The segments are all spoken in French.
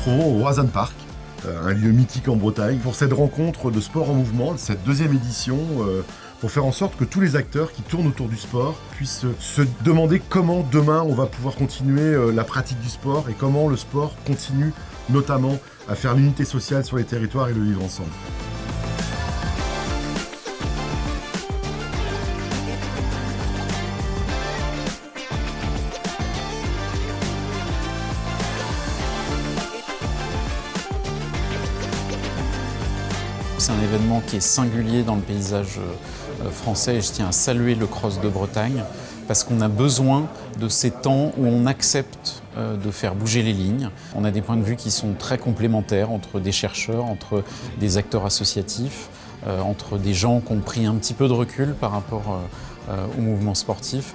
retrouvons au Roazhon Park, un lieu mythique en Bretagne, pour cette rencontre de sport en mouvement, cette deuxième édition, pour faire en sorte que tous les acteurs qui tournent autour du sport puissent se demander comment demain on va pouvoir continuer la pratique du sport et comment le sport continue notamment à faire l'unité sociale sur les territoires et le vivre ensemble. C'est un événement qui est singulier dans le paysage français et je tiens à saluer le Cross de Bretagne parce qu'on a besoin de ces temps où on accepte de faire bouger les lignes. On a des points de vue qui sont très complémentaires entre des chercheurs, entre des acteurs associatifs, entre des gens qui ont pris un petit peu de recul par rapport au mouvement sportif.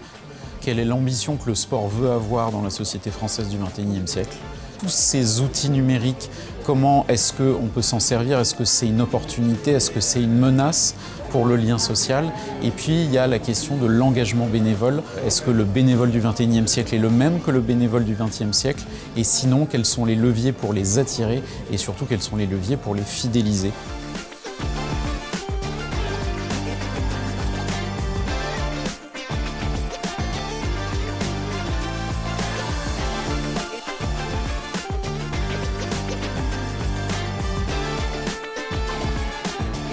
Quelle est l'ambition que le sport veut avoir dans la société française du XXIe siècle? Tous ces outils numériques, comment est-ce qu'on peut s'en servir? Est-ce que c'est une opportunité? Est-ce que c'est une menace pour le lien social? Et puis il y a la question de l'engagement bénévole. Est-ce que le bénévole du XXIe siècle est le même que le bénévole du XXe siècle? Et sinon, quels sont les leviers pour les attirer? Et surtout, quels sont les leviers pour les fidéliser?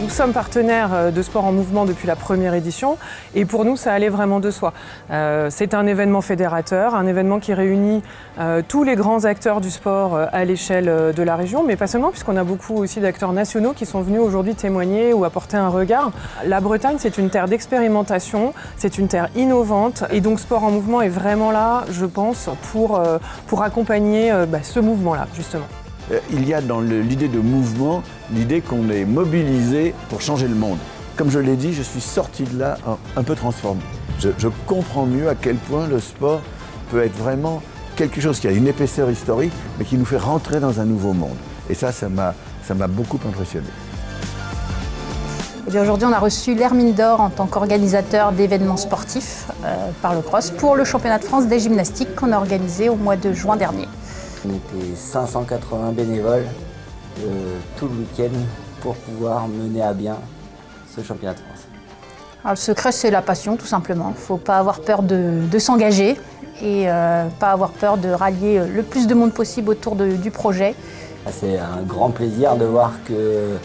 Nous sommes partenaires de Sport en Mouvement depuis la première édition et pour nous ça allait vraiment de soi. C'est un événement fédérateur, un événement qui réunit tous les grands acteurs du sport à l'échelle de la région, mais pas seulement puisqu'on a beaucoup aussi d'acteurs nationaux qui sont venus aujourd'hui témoigner ou apporter un regard. La Bretagne c'est une terre d'expérimentation, c'est une terre innovante et donc Sport en Mouvement est vraiment là, je pense, pour accompagner ce mouvement-là justement. Il y a dans l'idée de mouvement, l'idée qu'on est mobilisé pour changer le monde. Comme je l'ai dit, je suis sorti de là un peu transformé. Je comprends mieux à quel point le sport peut être vraiment quelque chose qui a une épaisseur historique, mais qui nous fait rentrer dans un nouveau monde. Et ça m'a beaucoup impressionné. Aujourd'hui, on a reçu l'Hermine d'Or en tant qu'organisateur d'événements sportifs par le Cross pour le championnat de France des gymnastiques qu'on a organisé au mois de juin dernier. On était 580 bénévoles tout le week-end pour pouvoir mener à bien ce championnat de France. Alors, le secret, c'est la passion, tout simplement. Il ne faut pas avoir peur de s'engager et pas avoir peur de rallier le plus de monde possible autour du projet. C'est un grand plaisir de voir que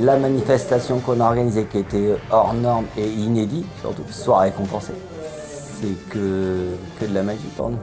la manifestation qu'on a organisée, qui était hors norme et inédite, surtout, soit récompensée. C'est que de la magie pour nous.